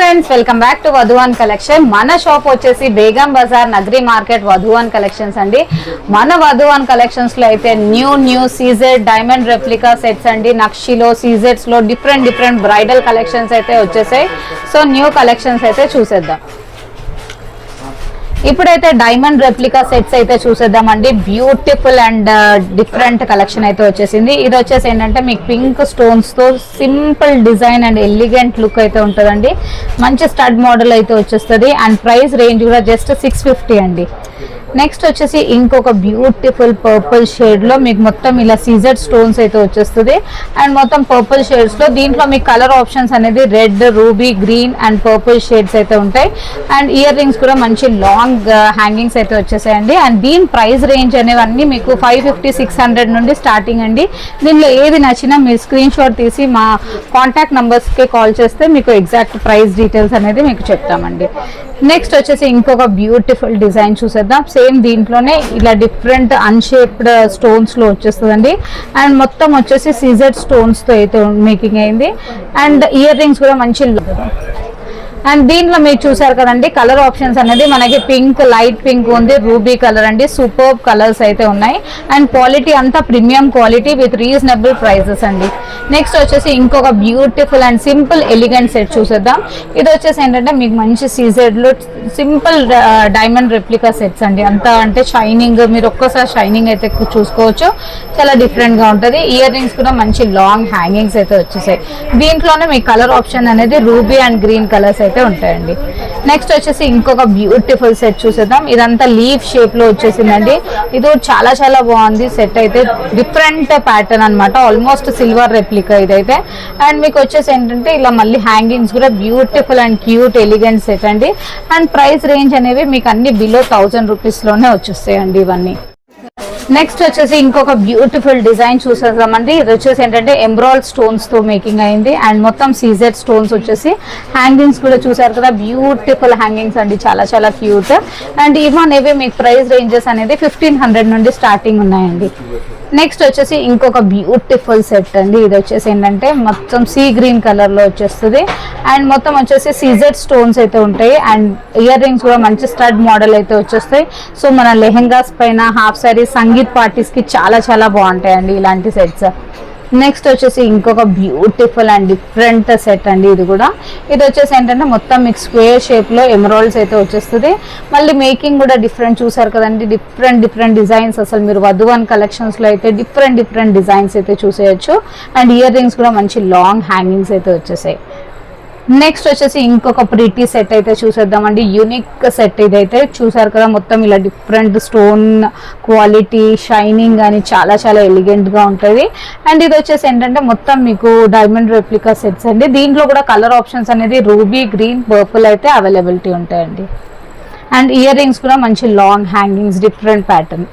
Friends, welcome back to Vadhuvan collection. మన shop వచ్చేసి బేగం బజార్ నగరి మార్కెట్ వధువన్ కలెక్షన్స్ అండి. మన వధువన్ కలెక్షన్స్ లో అయితే new CZ diamond replica sets అండి. నక్షిలో సీజెడ్స్ లో డిఫరెంట్ బ్రైడల్ కలెక్షన్స్ అయితే వచ్చేసాయి. సో న్యూ కలెక్షన్స్ అయితే చూసేద్దాం. ఇప్పుడైతే డైమండ్ రెప్లికా సెట్స్ అయితే చూసేద్దామండి. బ్యూటిఫుల్ అండ్ డిఫరెంట్ కలెక్షన్ అయితే వచ్చేసింది. ఇది వచ్చేసి ఏంటంటే మీకు పింక్ స్టోన్స్ తో simple design and elegant look అయితే ఉంటుందండి. మంచి స్టడ్ మోడల్ అయితే వచ్చేస్తుంది అండ్ ప్రైస్ రేంజ్ కూడా జస్ట్ 650 అండి. నెక్స్ట్ వచ్చేసి ఇంకొక బ్యూటిఫుల్ పర్పుల్ షేడ్ లో మీకు మొత్తం ఇలా సీజెడ్ స్టోన్స్ అయితే వచ్చేస్తుంది అండ్ మొత్తం పర్పుల్ షేడ్స్ లో దీంట్లో మీకు కలర్ ఆప్షన్స్ అనేది red, ruby, green and purple shades అయితే ఉంటాయి. అండ్ ఇయర్ రింగ్స్ కూడా మంచి లాంగ్ హ్యాంగింగ్స్ అయితే వచ్చేసాయండి. అండ్ దీని ప్రైస్ రేంజ్ అనేవన్నీ మీకు 550-600 నుండి స్టార్టింగ్ అండి. దీనిలో ఏది నచ్చినా మీరు స్క్రీన్ షాట్ తీసి మా కాంటాక్ట్ నంబర్స్కి కాల్ చేస్తే మీకు ఎగ్జాక్ట్ ప్రైస్ డీటెయిల్స్ అనేది మీకు చెప్తామండి. నెక్స్ట్ వచ్చేసి ఇంకొక బ్యూటిఫుల్ డిజైన్ చూసేద్దాం. సేమ్ దీంట్లోనే ఇలా డిఫరెంట్ అన్షేప్డ్ స్టోన్స్ లో వచ్చేస్తుందండి. అండ్ మొత్తం వచ్చేసి సీజెడ్ స్టోన్స్ తో అయితే మేకింగ్ అయింది అండ్ ఇయర్ రింగ్స్ కూడా మంచి. అండ్ దీంట్లో మీరు చూసారు కదండి, కలర్ ఆప్షన్స్ అనేది మనకి పింక్, లైట్ పింక్ ఉంది, రూబీ కలర్ అండి. సూపర్ కలర్స్ అయితే ఉన్నాయి అండ్ క్వాలిటీ అంతా premium quality with reasonable prices అండి. నెక్స్ట్ వచ్చేసి ఇంకొక beautiful and simple elegant set చూసేద్దాం. ఇది వచ్చేసి ఏంటంటే మీకు మంచి సీజెడ్ లో సింపుల్ డైమండ్ రెప్లికా సెట్స్ అండి. అంతా అంటే షైనింగ్, మీరు ఒక్కసారి షైనింగ్ అయితే చూసుకోవచ్చు, చాలా డిఫరెంట్ గా ఉంటుంది. ఇయర్ రింగ్స్ కూడా మంచి లాంగ్ హ్యాంగింగ్స్ అయితే వచ్చేసాయి. దీంట్లోనే మీకు కలర్ ఆప్షన్ అనేది రూబీ అండ్ గ్రీన్ కలర్స్ అయితే ఉంటాయండి. నెక్స్ట్ వచ్చేసి ఇంకొక బ్యూటిఫుల్ సెట్ చూసేద్దాం. ఇదంతా లీఫ్ షేప్ లో వచ్చేసిందండి. ఇది చాలా బాగుంది సెట్ అయితే. డిఫరెంట్ ప్యాటర్న్ అనమాట, ఆల్మోస్ట్ సిల్వర్ రెప్లికా ఇదైతే. అండ్ మీకు వచ్చేసి ఏంటంటే ఇలా మళ్ళీ హ్యాంగింగ్స్ కూడా beautiful and cute elegant set అండి. అండ్ ప్రైస్ రేంజ్ అనేవి మీకు అన్ని బిలో 1000 రూపీస్ లోనే వచ్చేస్తాయండి ఇవన్నీ. నెక్స్ట్ వచ్చేసి ఇంకొక బ్యూటిఫుల్ డిజైన్ చూసేద్దామండి. ఇది వచ్చేసి ఏంటంటే ఎంబ్రాయిడ్ స్టోన్స్ తో మేకింగ్ అయింది అండ్ మొత్తం సీజెడ్ స్టోన్స్ వచ్చేసి హ్యాంగింగ్స్ కూడా చూసారు కదా, బ్యూటిఫుల్ హ్యాంగింగ్స్ అండి, చాలా క్యూట్. అండ్ ఇవన్నీ మీకు ప్రైస్ రేంజెస్ అనేది 1500 నుండి స్టార్టింగ్ ఉన్నాయండి. నెక్స్ట్ వచ్చేసి ఇంకొక బ్యూటిఫుల్ సెట్ అండి. ఇది వచ్చేసి ఏంటంటే మొత్తం సీ గ్రీన్ కలర్ లో వచ్చేస్తుంది అండ్ మొత్తం వచ్చేసి సీజెడ్ స్టోన్స్ అయితే ఉంటాయి అండ్ ఇయర్ రింగ్స్ కూడా మంచి స్టడ్ మోడల్ అయితే వచ్చేస్తాయి. సో మన లెహెంగాస్ పైన, హాఫ్ సారీ, సంగీత్ పార్టీస్ కి చాలా బాగుంటాయండి ఇలాంటి సెట్స్. నెక్స్ట్ వచ్చేసి ఇంకొక బ్యూటిఫుల్ అండ్ డిఫరెంట్ సెట్ అండి. ఇది వచ్చేసి ఏంటంటే మొత్తం మీకు స్క్వేర్ షేప్ లో ఎమరాల్డ్స్ అయితే వచ్చేస్తుంది. మళ్ళీ మేకింగ్ కూడా డిఫరెంట్ చూసారు కదండి, డిఫరెంట్ డిజైన్స్. అసలు మీరు వధువన్ కలెక్షన్స్ లో అయితే డిఫరెంట్ డిజైన్స్ అయితే చూసేయచ్చు. అండ్ ఇయర్ రింగ్స్ కూడా మంచి లాంగ్ హ్యాంగింగ్స్ అయితే వచ్చేసాయి. నెక్స్ట్ వచ్చేసి ఇంకొక ప్రిటీ సెట్ అయితే చూసేద్దామండి. యూనిక్ సెట్ ఇదైతే చూసారు కదా, మొత్తం ఇలా డిఫరెంట్ స్టోన్ క్వాలిటీ, షైనింగ్ అని చాలా ఎలిగెంట్ గా ఉంటుంది. అండ్ ఇది వచ్చేసి ఏంటంటే మొత్తం మీకు డైమండ్ రెప్లికా సెట్స్ అండి. దీంట్లో కూడా కలర్ ఆప్షన్స్ అనేది రూబీ, గ్రీన్, పర్పుల్ అయితే అవైలబిలిటీ ఉంటాయండి. అండ్ ఇయర్ రింగ్స్ కూడా మంచి లాంగ్ హ్యాంగింగ్స్, డిఫరెంట్ ప్యాటర్న్.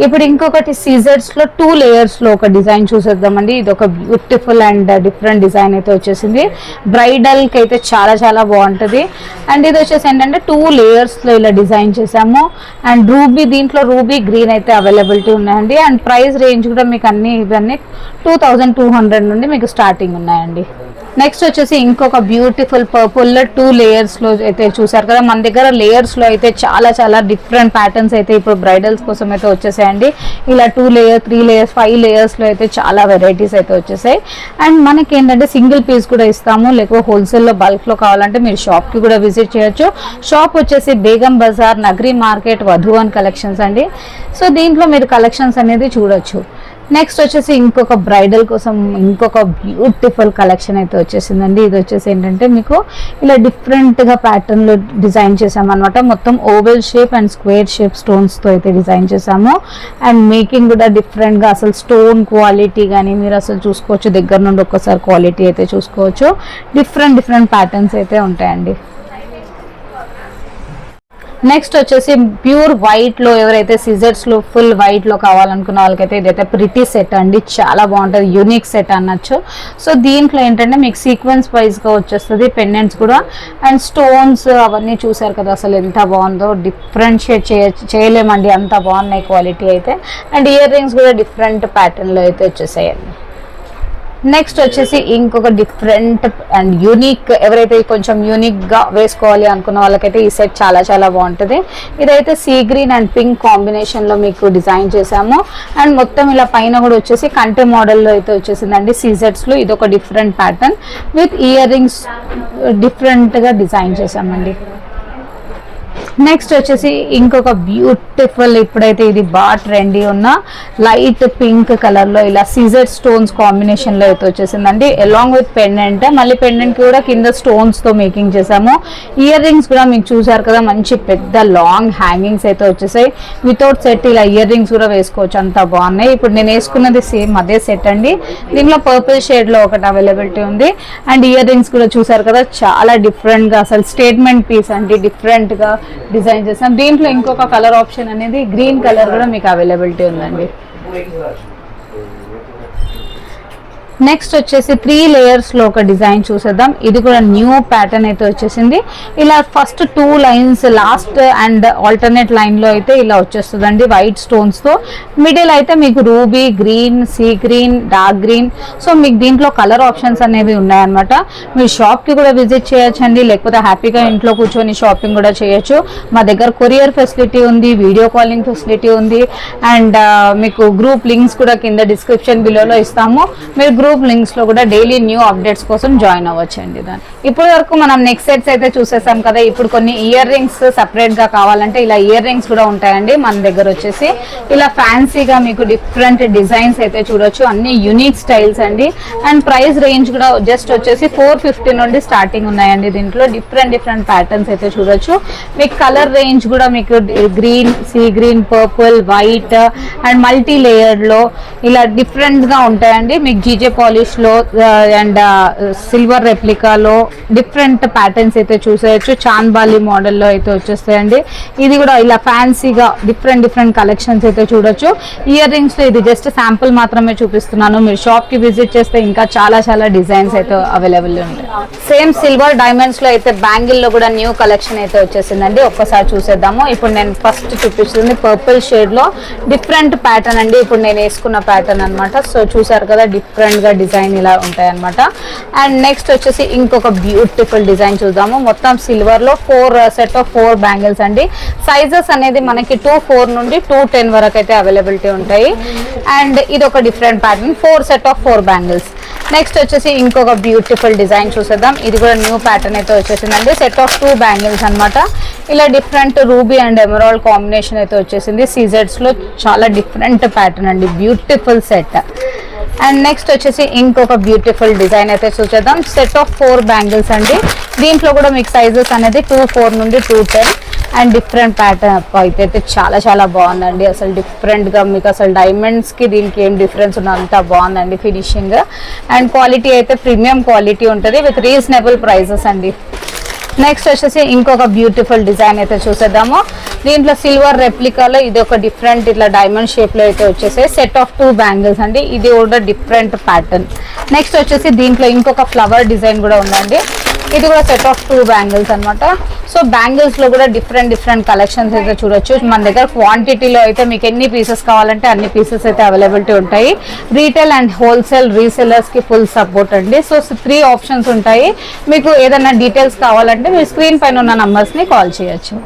ఇప్పుడు ఇంకొకటి సీజర్స్ లో 2 లేయర్స్ లో ఒక డిజైన్ చూసేద్దామండి. ఇది ఒక బ్యూటిఫుల్ అండ్ డిఫరెంట్ డిజైన్ అయితే వచ్చేసింది. బ్రైడల్ కి అయితే చాలా బాగుంటుంది. అండ్ ఇది వచ్చేసి ఏంటంటే 2 లేయర్స్ లో ఇలా డిజైన్ చేసాము. అండ్ దీంట్లో రూబీ గ్రీన్ అయితే అవైలబిలిటీ ఉన్నాయండి. అండ్ ప్రైస్ రేంజ్ కూడా మీకు ఇవన్నీ 2200 నుండి మీకు స్టార్టింగ్ ఉన్నాయండి. నెక్స్ట్ వచ్చేసి ఇంకొక బ్యూటిఫుల్ పర్పుల్ లో 2 లేయర్స్ లో అయితే చూసారు కదా. మన దగ్గర లేయర్స్ లో అయితే చాలా డిఫరెంట్ ప్యాటర్న్స్ అయితే ఇప్పుడు బ్రైడల్స్ కోసం అయితే వచ్చేసాయండి. ఇలా 2 లేయర్స్, 3 లేయర్స్, 5 లేయర్స్ లో అయితే చాలా వెరైటీస్ అయితే వచ్చేసాయి. అండ్ మనకి ఏంటంటే సింగిల్ పీస్ కూడా ఇస్తాము, లేకపోతే హోల్సేల్ లో బల్క్ లో కావాలంటే మీరు షాప్ కి కూడా విజిట్ చేయొచ్చు. షాప్ వచ్చేసి బేగం బజార్ నగరి మార్కెట్ వధువన్ కలెక్షన్స్ అండి. సో దీంట్లో మీరు కలెక్షన్స్ అనేది చూడొచ్చు. నెక్స్ట్ వచ్చేసి ఇంకొక బ్రైడల్ కోసం ఇంకొక బ్యూటిఫుల్ కలెక్షన్ అయితే వచ్చేసిందండి. ఇది వచ్చేసి ఏంటంటే మీకు ఇలా డిఫరెంట్ గా ప్యాటర్న్ లో డిజైన్ చేసాము అనమాట. మొత్తం oval shape and square shape stones తో అయితే డిజైన్ చేసాము. అండ్ మేకింగ్ కూడా డిఫరెంట్ గా, అసలు స్టోన్ క్వాలిటీ కానీ మీరు అసలు చూసుకోవచ్చు, దగ్గర నుండి ఒక్కసారి క్వాలిటీ అయితే చూసుకోవచ్చు. డిఫరెంట్ ప్యాటర్న్స్ అయితే ఉంటాయండి. నెక్స్ట్ వచ్చేసి ప్యూర్ వైట్ లో ఎవరైతే సిజర్స్ లో ఫుల్ వైట్ లో కావాలనుకున్న వాళ్ళకైతే ఇదైతే ప్రిటీ సెట్ అండి. చాలా బాగుంటుంది, యూనిక్ సెట్ అనొచ్చు. సో దీంట్లో ఏంటంటే మీకు సీక్వెన్స్ వైజ్ గా వచ్చేస్తుంది, పెండెంట్స్ కూడా. అండ్ స్టోన్స్ అవన్నీ చూసారు కదా, అసలు ఎంత బాగుందో. డిఫరెన్షియేట్ చేయలేమండి, అంత బాగున్నాయి క్వాలిటీ అయితే. అండ్ ఇయర్ రింగ్స్ కూడా డిఫరెంట్ ప్యాటర్న్ లో అయితే వచ్చేసాయండి. నెక్స్ట్ వచ్చేసి ఇంకొక డిఫరెంట్ అండ్ యూనిక్, ఎవరైతే కొంచెం యూనిక్ గా వేసుకోవాలి అనుకున్న వాళ్ళకైతే ఈ సెట్ చాలా చాలా బాగుంటుంది. ఇదైతే sea green and pink combination లో మీకు డిజైన్ చేసాము. అండ్ మొత్తం ఇలా పైన కూడా వచ్చేసి కంటె మోడల్ లో అయితే వచ్చేసిందండి సీజెట్స్ లో. ఇది ఒక different pattern with ear rings different గా డిజైన్ చేసామండి. నెక్స్ట్ వచ్చేసి ఇంకొక బ్యూటిఫుల్, ఇప్పుడైతే ఇది బాగా ట్రెండీ ఉన్న లైట్ పింక్ కలర్ లో ఇలా సీజెడ్ స్టోన్స్ కాంబినేషన్ లో అయితే వచ్చేసిందండి. అలాంగ్ విత్ పెండెంట్, మళ్ళీ పెండెంట్ కూడా కింద స్టోన్స్ తో మేకింగ్ చేసాము. ఇయర్ రింగ్స్ కూడా మీకు చూసారు కదా, మంచి పెద్ద లాంగ్ హ్యాంగింగ్స్ అయితే వచ్చేసాయి. వితౌట్ సెట్ ఇలా ఇయర్ రింగ్స్ కూడా వేసుకోవచ్చు, అంత బాగున్నాయి. ఇప్పుడు నేను వేసుకున్నది సేమ్ అదే సెట్ అండి. దీనిలో పర్పుల్ షేడ్ లో ఒకటి అవైలబిలిటీ ఉంది. అండ్ ఇయర్ రింగ్స్ కూడా చూసారు కదా, చాలా డిఫరెంట్ గా, అసలు స్టేట్మెంట్ పీస్ అండి, డిఫరెంట్ గా డిజైన్ చేసాం. దీంట్లో ఇంకొక కలర్ ఆప్షన్ అనేది గ్రీన్ కలర్ కూడా మీకు అవైలబిలిటీ ఉందండి. నెక్స్ట్ వచ్చేసి 3 లేయర్స్ లో ఒక డిజైన్ చూసేద్దాం. ఇది కూడా న్యూ ప్యాటర్న్ అయితే వచ్చేసింది. ఇలా first 2 lines last and alternate line లో అయితే ఇలా వచ్చేస్తుందండి వైట్ స్టోన్స్ తో. మిడిల్ అయితే మీకు ruby green, sea green, dark green. So మీకు దీంట్లో కలర్ ఆప్షన్స్ అనేవి ఉన్నాయన్నమాట. మీరు షాప్ కి కూడా విజిట్ చేయొచ్చండి, లేకపోతే హ్యాపీగా ఇంట్లో కూర్చొని షాపింగ్ కూడా చేయొచ్చు. మా దగ్గర కొరియర్ ఫెసిలిటీ ఉంది, వీడియో కాలింగ్ ఫెసిలిటీ ఉంది. అండ్ మీకు గ్రూప్ లింక్స్ కూడా కింద డిస్క్రిప్షన్ బిలోలో ఇస్తాము. మీరు గ్రూప్ లింక్స్ లో కూడా డైలీ న్యూ అప్డేట్స్ కోసం జాయిన్ అవ్వచ్చండి. దాన్ని ఇప్పటి వరకు మనం నెక్ సెట్స్ అయితే చూసేసాం కదా. ఇప్పుడు కొన్ని ఇయర్ రింగ్స్ సపరేట్ గా కావాలంటే ఇలా ఇయర్ రింగ్స్ కూడా ఉంటాయండి మన దగ్గర. వచ్చేసి ఇలా ఫ్యాన్సీగా మీకు డిఫరెంట్ డిజైన్స్ అయితే చూడొచ్చు, అన్ని యూనిక్ స్టైల్స్ అండి. అండ్ ప్రైస్ రేంజ్ కూడా జస్ట్ వచ్చేసి 450 నుండి స్టార్టింగ్ ఉన్నాయండి. దీంట్లో డిఫరెంట్ ప్యాటర్న్స్ అయితే చూడొచ్చు. మీకు కలర్ రేంజ్ కూడా మీకు green, sea green, purple, white and multi layer లో ఇలా డిఫరెంట్ గా ఉంటాయండి. మీకు జీజే పాలిష్ లో అండ్ సిల్వర్ రెప్లికాలో డిఫరెంట్ ప్యాటర్న్స్ అయితే చూసేయచ్చు. చాన్బాలి మోడల్లో అయితే వచ్చేస్తాయండి. ఇది కూడా ఇలా ఫ్యాన్సీగా డిఫరెంట్ కలెక్షన్స్ అయితే చూడొచ్చు. ఇయర్ రింగ్స్ లో ఇది జస్ట్ శాంపుల్ మాత్రమే చూపిస్తున్నాను. మీరు షాప్ కి విజిట్ చేస్తే ఇంకా చాలా డిజైన్స్ అయితే అవైలబుల్ ఉంటాయి. సేమ్ సిల్వర్ డైమండ్స్ లో అయితే బ్యాంగిల్ లో కూడా న్యూ కలెక్షన్ అయితే వచ్చేసిందండి. ఒక్కసారి చూసేద్దాము. ఇప్పుడు నేను ఫస్ట్ చూపిస్తుంది పర్పుల్ షేడ్ లో డిఫరెంట్ ప్యాటర్న్ అండి. ఇప్పుడు నేను వేసుకున్న ప్యాటర్న్ అనమాట. సో చూసారు కదా, డిఫరెంట్ గా డిజైన్ ఇలా ఉంటాయి అనమాట. అండ్ నెక్స్ట్ వచ్చేసి ఇంకొక బ్యూటిఫుల్ డిజైన్ చూద్దాము. మొత్తం సిల్వర్ లో 4 సెట్ ఆఫ్ 4 బ్యాంగిల్స్ అండి. సైజెస్ అనేది మనకి 2-4 నుండి 2-10 వరకు అయితే అవైలబిలిటీ ఉంటాయి. అండ్ ఇది ఒక different pattern, 4 set of 4 bangles. Next వచ్చేసి ఇంకొక బ్యూటిఫుల్ డిజైన్ చూసేద్దాం. ఇది కూడా న్యూ ప్యాటర్న్ అయితే వచ్చేసిందండి. సెట్ ఆఫ్ 2 బ్యాంగిల్స్ అనమాట. ఇలా different ruby and emerald combination అయితే వచ్చేసింది. సీజెడ్స్ లో చాలా డిఫరెంట్ ప్యాటర్న్ అండి, బ్యూటిఫుల్ సెట్. అండ్ నెక్స్ట్ వచ్చేసి ఇంకొక బ్యూటిఫుల్ డిజైన్ అయితే చూసేద్దాం. సెట్ ఆఫ్ 4 బ్యాంగిల్స్ అండి. దీంట్లో కూడా మీకు సైజెస్ అనేది 2-4 నుండి 2-10 అండ్ డిఫరెంట్ ప్యాటర్న్ అయితే చాలా బాగుందండి. అసలు డిఫరెంట్ గా మీకు అసలు డైమండ్స్ కి దీనికి ఏం డిఫరెన్స్ ఉన్నది, అంతా బాగుందండి ఫినిషింగ్. అండ్ క్వాలిటీ అయితే ప్రీమియం క్వాలిటీ ఉంటుంది విత్ రీజనబుల్ ప్రైజెస్ అండి. నెక్స్ట్ వచ్చేసి ఇంకొక బ్యూటిఫుల్ డిజైన్ అయితే చూసేద్దాము. దీంట్లో సిల్వర్ రెప్లికాలో ఇది ఒక డిఫరెంట్ ఇట్లా డైమండ్ షేప్ లో అయితే వచ్చేసాయి. సెట్ ఆఫ్ 2 బ్యాంగిల్స్ అండి. ఇది కూడా డిఫరెంట్ ప్యాటర్న్. నెక్స్ట్ వచ్చేసి దీంట్లో ఇంకొక ఫ్లవర్ డిజైన్ కూడా ఉందండి. ఇది కూడా సెట్ ఆఫ్ 2 బ్యాంగిల్స్ అనమాట. సో బ్యాంగిల్స్ లో కూడా డిఫరెంట్ కలెక్షన్స్ అయితే చూడొచ్చు. మన దగ్గర క్వాంటిటీలో అయితే మీకు ఎన్ని పీసెస్ కావాలంటే అన్ని పీసెస్ అయితే అవైలబిలిటీ ఉంటాయి. రీటైల్ అండ్ హోల్సేల్ రీసెలర్స్ కి ఫుల్ సపోర్ట్ అండి. సో 3 ఆప్షన్స్ ఉంటాయి. మీకు ఏదైనా డీటెయిల్స్ కావాలంటే మీరు స్క్రీన్ పైన ఉన్న నంబర్స్ ని కాల్ చేయొచ్చు.